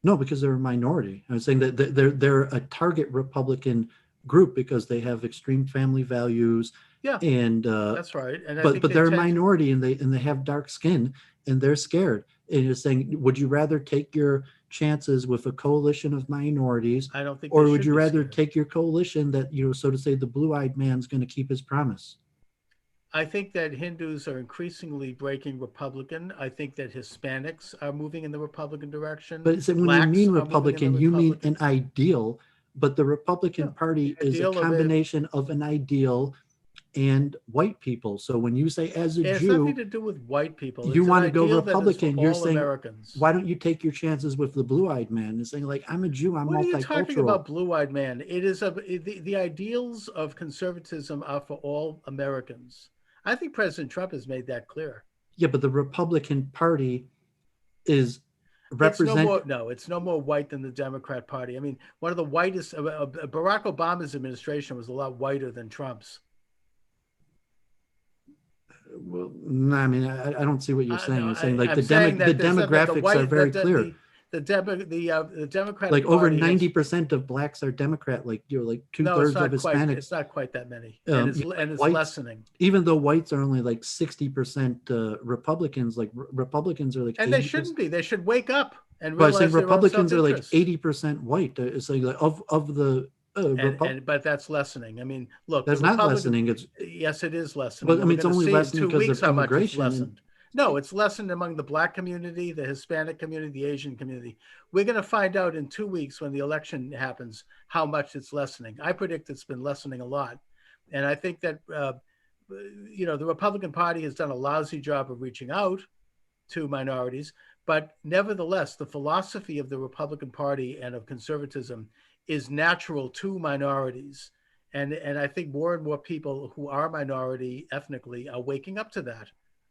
no, because they're a minority. I was saying that they're a target Republican group because they have extreme family values, Yeah, and that's right. And I but think they they're a tend to. minority and they have dark skin and they're scared. And you're saying, would you rather take your chances with a coalition of minorities, I don't think they or would should you be rather scared. take your coalition that so to say the blue-eyed man's going to keep his promise? I think that Hindus are increasingly breaking Republican. I think that Hispanics are moving in the Republican direction. But it's, when you Blacks mean are moving in the Republican, you mean Republican. an ideal. But the Yeah, Republican the Party is a ideal of it. combination of an ideal and white people. So when you say as a It has nothing Jew, to do with white people. you It's an want to go ideal that is for Republican, you're all saying, Americans. why don't you take your chances with the blue-eyed man and saying like, I'm a Jew, I'm What are you talking multicultural. about, blue-eyed man? It is the ideals of conservatism are for all Americans. I think President Trump has made that clear. Yeah, but the Republican Party is It's no represent. more no, it's no more white than the Democrat Party. I mean, one of the whitest. Barack Obama's administration was a lot whiter than Trump's. Well, no, I mean, I don't see what you're saying. No, You're saying like I'm saying the that there's not the demographics are white very clear. the Like Democratic over Party has. 90% of blacks are Democrat. Like like two No, it's thirds of not quite. Hispanics. It's not quite that many, and it's Whites, lessening. even though whites are only like 60% Republicans, like Republicans are like And they 80%. shouldn't be. They should wake up and But I was saying realize their own Republicans are like self-interest. 80% white. It's like of the But that's lessening. I mean, look, the that's not Republican. lessening. It's Yes, it is lessening, but I and mean we're it's going to only see in lessening two because weeks of how much it's immigration and lessened. No, it's lessened among the Black community, the Hispanic community, the Asian community. We're going to find out in 2 weeks when the election happens how much it's lessening. I predict it's been lessening a lot, and I think that the Republican Party has done a lousy job of reaching out to minorities, but nevertheless, the philosophy of the Republican Party and of conservatism is natural to minorities. And I think more and more people who are minority ethnically are waking up to that.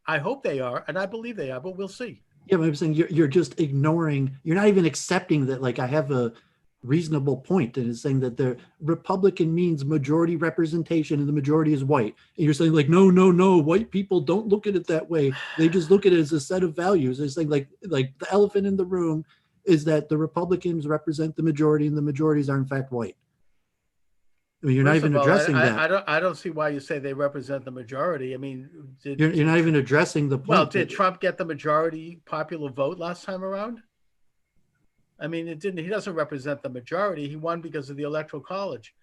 I hope they are, and I believe they are, but we'll see. yeah, but I'm saying you're just ignoring. You're not even accepting that. Like I have a reasonable point, and it's saying that the Republican means majority representation, and the majority is white. And you're saying like, no, no, no, white people don't look at it that way. They just look at it as a set of values. It's like the elephant in the room is that the Republicans represent the majority, and the majorities are in fact white. I mean, you're not First even of all, addressing that. I don't see why you say they represent the majority. I mean, You're not even addressing the point. Did Trump get the majority popular vote last time around? I mean, it didn't. He doesn't represent the majority. He won because of the Electoral College.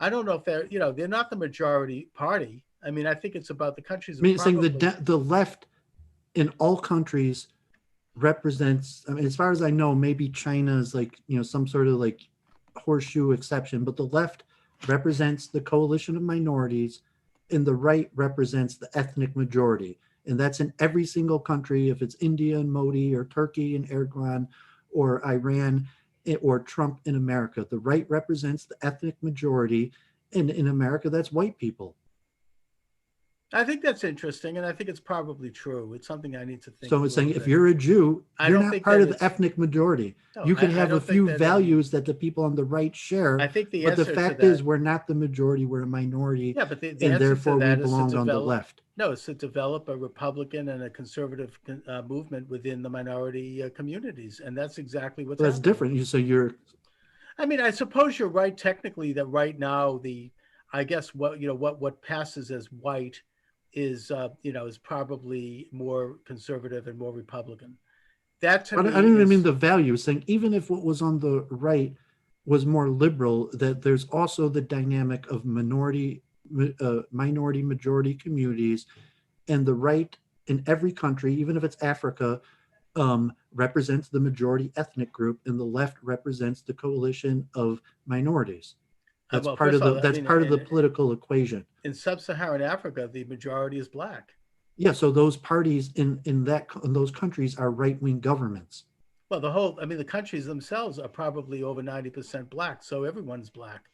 I don't know if they're not the majority party. I mean, I think it's about the countries. I mean, it's saying the left in all countries represents. I mean, as far as I know, maybe China is like some sort of like horseshoe exception, but the left represents the coalition of minorities, and the right represents the ethnic majority, and that's in every single country. If it's India and Modi, or Turkey and Erdogan, or Iran, or Trump in America, the right represents the ethnic majority, and in America, that's white people. I think that's interesting, and I think it's probably true. It's something I need to think. So it's saying if you're a Jew, you're not part of the ethnic majority. No, you can have a few values that the people on the right share. I think but the fact is, we're not the majority; we're a minority. Yeah, but the and answer therefore to that we is belong to on the develop. left. No, it's to develop a Republican and a conservative movement within the minority communities, and that's exactly what's. That's different. So you're. I mean, I suppose you're right technically that right now I guess what passes as white is is probably more conservative and more Republican. That to I me don't even mean is the value, saying even if what was on the right was more liberal, that there's also the dynamic of minority majority communities, and the right in every country, even if it's Africa, represents the majority ethnic group, and the left represents the coalition of minorities. That's well. part First of of the all, I that's mean, part of the political equation. in sub-Saharan Africa, the majority is black. Yeah, so those parties in those countries are right wing governments. Well, the whole, I mean, the countries themselves are probably over 90% black, so everyone's black,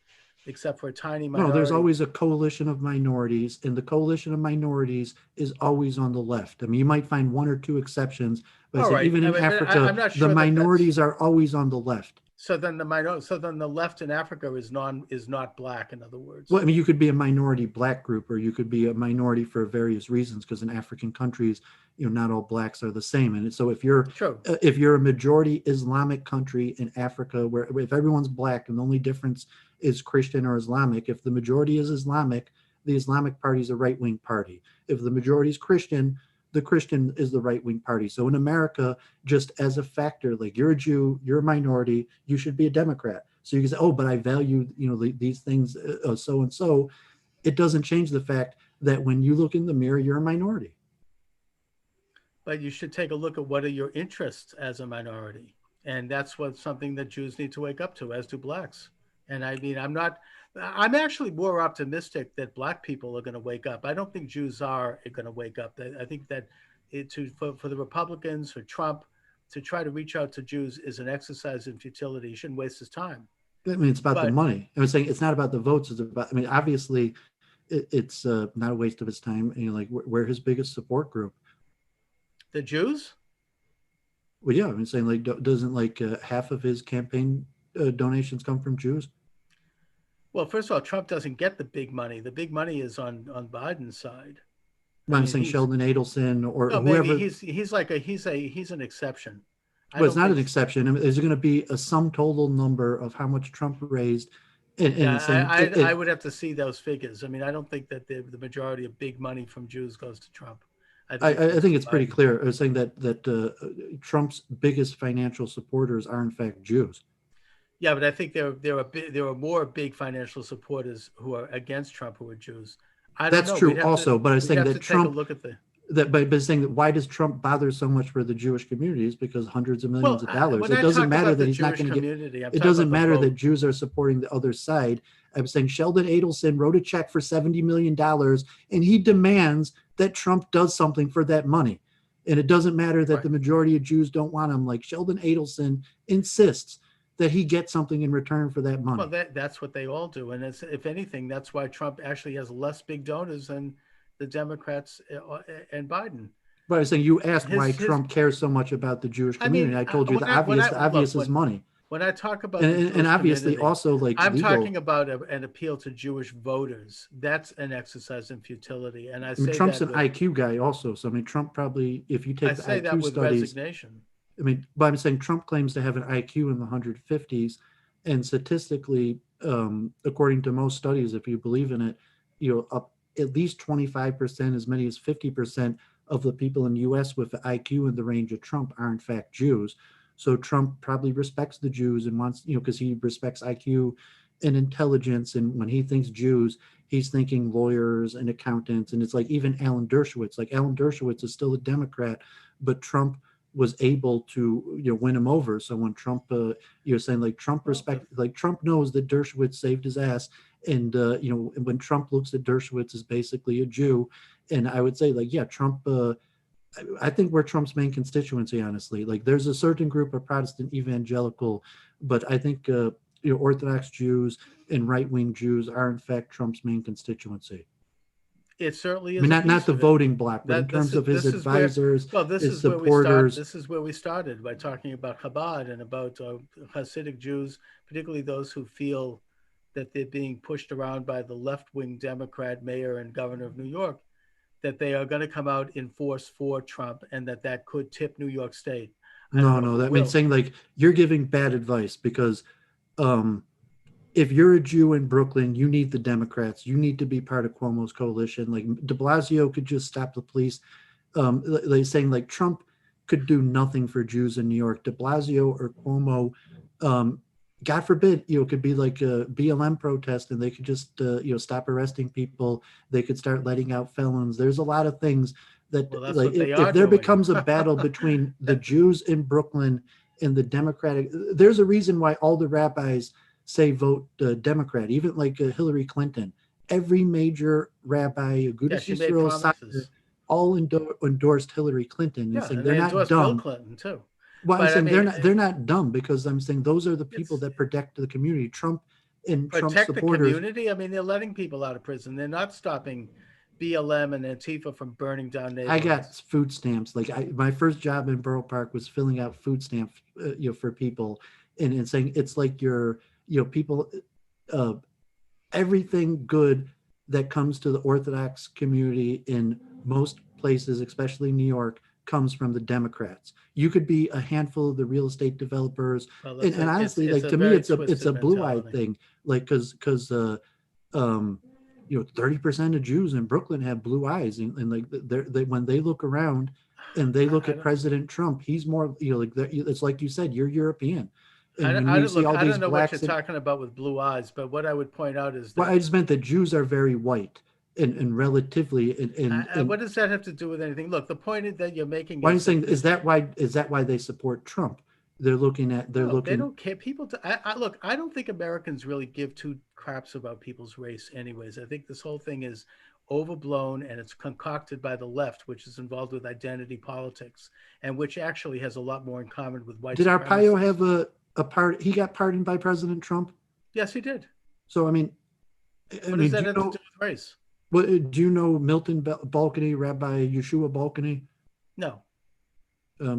except for a tiny No, there's minority. always a coalition of minorities, and the coalition of minorities is always on the left. I mean, you might find one or two exceptions, but I All say right, even I in mean, but Africa, I'm not the sure that that's minorities are always on the left. so then the left in Africa is not black. In other Well, words, I mean, you could be a minority black group, or you could be a minority for various reasons, because in African countries, not all blacks are the same. And so true. if you're a majority Islamic country in Africa, where if everyone's black and the only difference is Christian or Islamic, if the majority is Islamic, the Islamic party is a right wing party. If the majority is Christian, the Christian is the right wing party. So in America, just as a factor, like you're a Jew, you're a minority, you should be a Democrat. So you can say, oh, but I value, these things, so and so. It doesn't change the fact that when you look in the mirror, you're a minority. But you should take a look at what are your interests as a minority, and that's what something that Jews need to wake up to, as do blacks. And I mean, I'm actually more optimistic that black people are going to wake up. I don't think Jews are going to wake up. I think that for the Republicans, for Trump, to try to reach out to Jews is an exercise in futility. He shouldn't waste his time. I mean, it's about the But money. I was saying it's not about the votes. It's about, I mean, obviously, it's not a waste of his time. And like, we're his biggest support group. the Jews, Well, yeah, I'm saying like, doesn't like half of his campaign donations come from Jews? well, first of all, Trump doesn't get the big money. The big money is on Biden's side. I Well, I'm mean, saying he's Sheldon Adelson or no, maybe whoever. he's an exception. I But it's don't not think. an exception. I mean, there's going to be a sum total number of how much Trump raised, Yeah, and saying I would have to see those figures. I mean, I don't think that the majority of big money from Jews goes to Trump. I think it I goes think to it's pretty Biden. clear. I was saying that Trump's biggest financial supporters are in fact Jews. Yeah, but I think there are more big financial supporters who are against Trump who are Jews. I don't That's know. true also, but I was We'd saying have to that take a Trump, look at the. but saying that why does Trump bother so much for the Jewish communities? Because hundreds of millions Well, of dollars. when It I doesn't talk matter about that the he's not Jewish going to get. community, I'm It talking doesn't about the matter that vote. Jews are supporting the other side. I'm saying Sheldon Adelson wrote a check for $70 million, and he demands that Trump does something for that money. And it doesn't matter that Right. the majority of Jews don't want him. Like Sheldon Adelson insists that he gets something in return for that Well, money. that's what they all do, and if anything, that's why Trump actually has less big donors than the Democrats and Biden. But I was saying, you asked why His Trump cares so much about the Jewish I community. mean, I told you the obvious. The look obvious is money, when I talk about and the and Jewish obviously community, also like I'm legal. talking about an appeal to Jewish voters. That's an exercise in futility, and I mean, Trump's an IQ guy also. So I mean, Trump probably, if you I take the say that IQ with studies, resignation. I mean, but I'm saying Trump claims to have an IQ in the 150s, and statistically, according to most studies, if you believe in it, up at least 25%, as many as 50% of the people in the U.S. with the IQ in the range of Trump are in fact Jews. So Trump probably respects the Jews and wants, because he respects IQ and intelligence. And when he thinks Jews, he's thinking lawyers and accountants. And it's like even Alan Dershowitz. Like Alan Dershowitz is still a Democrat, but Trump was able to win him over. So when Trump, you're saying like Trump Well, respect, like Trump knows that Dershowitz saved his ass, and when Trump looks at Dershowitz as basically a Jew, and I would say like, yeah, Trump. I think we're Trump's main constituency, honestly. Like there's a certain group of Protestant evangelical, but I think Orthodox Jews and right-wing Jews are in fact Trump's main constituency. it certainly I mean, is a not piece the of it. voting bloc, but in That terms of his this is where advisors, well his supporters. this is where we started by talking about Chabad and about Hasidic Jews, particularly those who feel that they're being pushed around by the left-wing Democrat mayor and governor of New York, that they are going to come out in force for Trump, and that could tip New York State. I don't No, know if no, it that means will. saying like you're giving bad advice because um, if you're a Jew in Brooklyn, you need the Democrats. You need to be part of Cuomo's coalition. Like De Blasio could just stop the police. Like saying like Trump could do nothing for Jews in New York. De Blasio or Cuomo, um, God forbid, it could be like a BLM protest, and they could just stop arresting people. They could start letting out felons. There's a lot of things that, Well, that's like, what they if are there doing. becomes a battle between the Jews in Brooklyn and the Democratic, there's a reason why all the rabbis say vote Democrat, even like Hillary Clinton. Every major rabbi, Yeah, Agudas she made Yisrael, Saadir, promises. all endorsed Hillary Clinton, and Yeah, saying and they're they not endorsed Bill dumb. Clinton too. Well, I'm But I saying mean, they're not dumb, because I'm saying those are the people it's that protect the community. Trump and Trump protect the supporters. community. I mean, they're letting people out of prison. They're not stopping BLM and Antifa from burning down I got neighborhoods. food stamps. Like, my first job in Borough Park was filling out food stamps, for people, and saying it's like people, uh, everything good that comes to the Orthodox community in most places, especially New York, comes from the Democrats. You could be a handful of the real estate developers, Well, and honestly, it's like, a to me, very it's twisted a blue-eyed mentality. thing, like, because um 30% of Jews in Brooklyn have blue eyes, and like, they when they look around and they look I at don't. President Trump, he's more, like, it's like you said, you're European, and when I you don't see look. all I these don't know what you're blacks. And talking about with blue eyes, but what I would point out is well, that I just meant that Jews are very white, and relatively, and what does that have to do with anything? Look, the point that you're making why I'm is that saying, is that why they support Trump? They're no, they looking. don't care. People, look. I don't think Americans really give two craps about people's race, anyways. I think this whole thing is overblown and it's concocted by the left, which is involved with identity politics, and which actually has a lot more in common with white Did Arpaio supremacists. have a part? He got pardoned by President Trump. Yes, he did. So I mean, What does do that you have to do know with race? what? Do you know Milton Balcony, Rabbi Yeshua Balcony? No.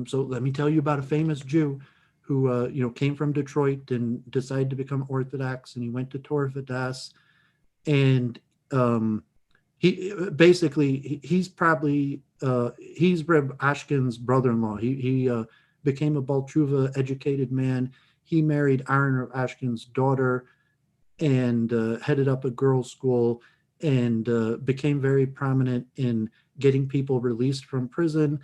So let me tell you about a famous Jew who came from Detroit and decided to become Orthodox, and he went to Torah, and um, he basically he's probably he's Reb Ashkin's brother-in-law. He became a Baal Tshuva educated man. He married Aaron of Ashkin's daughter, and headed up a girls' school, and became very prominent in getting people released from prison,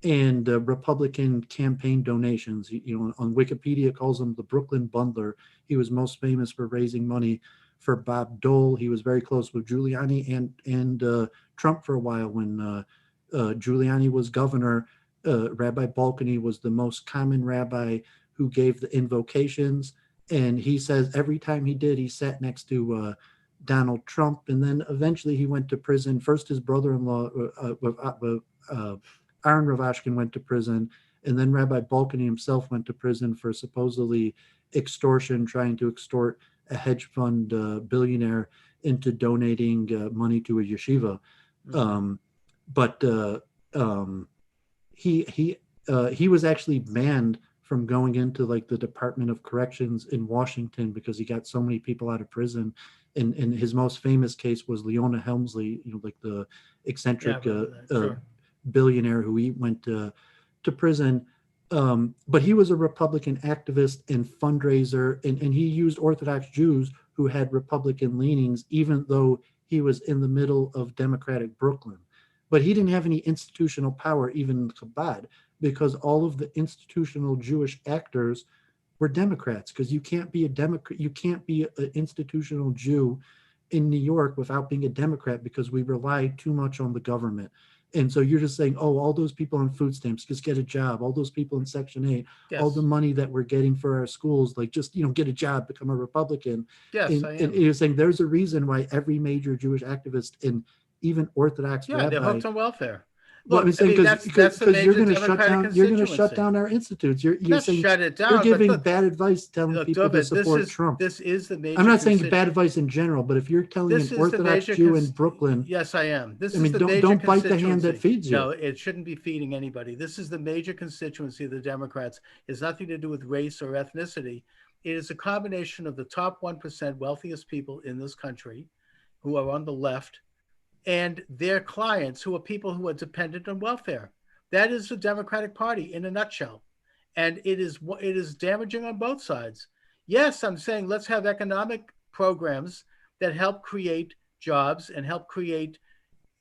and Republican campaign donations. On Wikipedia, it calls him the Brooklyn Bundler. He was most famous for raising money for Bob Dole. He was very close with Giuliani and Trump for a while. When Giuliani was governor, Rabbi Balcony was the most common rabbi who gave the invocations. And he says every time he did, he sat next to Donald Trump. And then eventually he went to prison. First, his brother-in-law, Aaron Ravashkin, went to prison. And then Rabbi Balcony himself went to prison for supposedly extortion, trying to extort a hedge fund billionaire into donating money to a yeshiva. Mm-hmm. But he was actually banned from going into like the Department of Corrections in Washington because he got so many people out of prison. And his most famous case was Leona Helmsley, like the Yeah, I eccentric remember that. Sure. billionaire who he went to prison. But he was a Republican activist and fundraiser, and he used Orthodox Jews who had Republican leanings, even though he was in the middle of Democratic Brooklyn. But he didn't have any institutional power, even in Chabad, because all of the institutional Jewish actors were Democrats. Because you can't be a Democrat, you can't be an institutional Jew in New York without being a Democrat, because we rely too much on the government. And so you're just saying, oh, all those people on food stamps, just get a job. All those people in Section 8, all the Yes. money that we're getting for our schools, like, just, get a job, become a Republican. Yes, I And am. you're saying there's a reason why every major Jewish activist and even Orthodox Yeah, they're rabbi. hooked on welfare. Well, I'm Look, I saying mean because that's the because you're major going to shut Democratic down constituency. our institutes. You're Not saying shut it you're down, but giving look, bad advice, telling look, people to Dovid, support Trump. this is the I'm major not saying bad constituency. advice in general, but if you're telling an This is the Orthodox major. Jew in Brooklyn, Yes, I am. This I is mean, the don't major don't bite the hand that constituency. feeds you. No, it shouldn't be feeding anybody. This is the major constituency of the Democrats. It has nothing to do with race or ethnicity. It is a combination of the top 1% wealthiest people in this country who are on the left and their clients who are people who are dependent on welfare. That is the Democratic Party in a nutshell. And it is damaging on both sides. Yes, I'm saying let's have economic programs that help create jobs and help create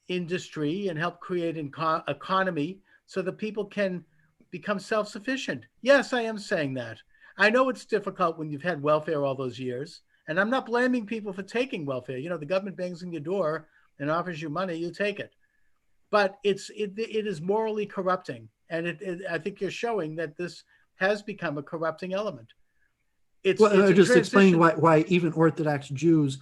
industry and help create economy so that people can become self-sufficient. Yes, I am saying that. I know it's difficult when you've had welfare all those years, and I'm not blaming people for taking welfare. You know, the government bangs on your door and offers you money, you take it. But it is morally corrupting, and I think you're showing that this has become a corrupting element. Well, It's a just explaining transition. why even Orthodox Jews,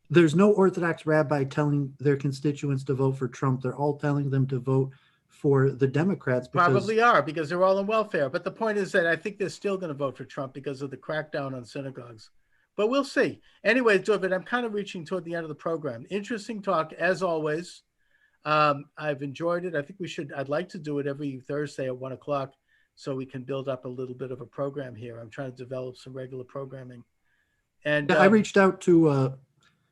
there's no Orthodox rabbi telling their constituents to vote for Trump. They're all telling them to vote for the Democrats because Probably are, because they're all on welfare. But the point is that I think they're still going to vote for Trump because of the crackdown on synagogues. But we'll see. Anyway, Dooovid, I'm kind of reaching toward the end of the program. Interesting talk, as always. I've enjoyed it. I think I'd like to do it every Thursday at 1:00 so we can build up a little bit of a program here. I'm trying to develop some regular programming. And I reached out to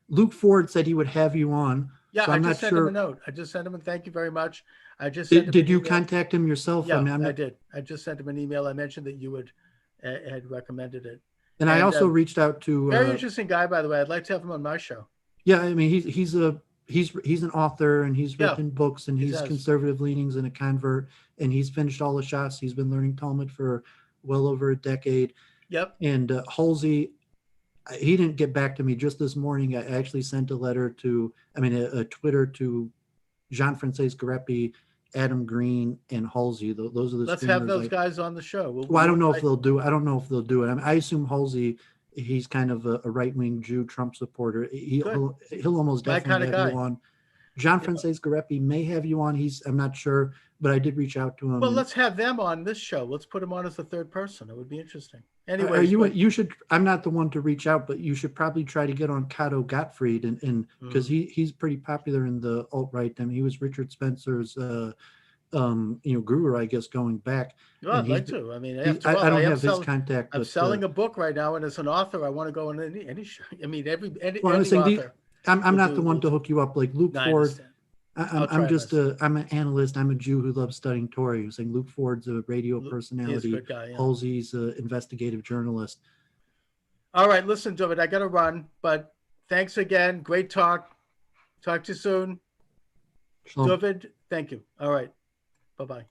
Luke Ford said he would have you on. yeah, So I I'm not just sent him a sure. note. I just sent him a thank you very much. I just sent him Did an you email. contact him yourself? Yeah, I mean, I did. I just sent him an email. I mentioned that you had recommended it. and I also reached out very to interesting guy, by the way. I'd like to have him on my show. yeah, I mean he's an author and he's written books and he's conservative leanings and a convert and he's finished all the shots. He's been learning Talmud for well over a decade. Yep. And Halsey, he didn't get back to me just this morning. I actually sent a Twitter to Jean-Francois Garepi, Adam Green, and Halsey. Those are the Let's have those guys on the show. I don't know if they'll do it. I don't know if they'll do it. I mean, I assume Halsey, he's kind of a right-wing Jew Trump supporter. He'll almost definitely have you on. Jean-Francois Garepi may have you on. I'm not sure, but I did reach out to him. Well, let's have them on this show. Let's put him on as the third person. It would be interesting. Anyway, you should. I'm not the one to reach out, but you should probably try to get on Cato Gottfried, and because he's pretty popular in the alt-right. I mean, he was Richard Spencer's guru, I guess, going back. Well, I'd like to. I mean, I don't have his contact. I'm selling a book right now, and as an author, I want to go on any show. I mean, any author. I'm not the one to hook you up like Luke Ford. I'm an analyst. I'm a Jew who loves studying Torah. He was saying Luke Ford's a radio personality. He's a good guy, yeah. Halsey's an investigative journalist. All right, listen, Dooovid, I got to run, but thanks again. Great talk. Talk to you soon. Shalom. Dooovid, thank you. All right. Bye-bye.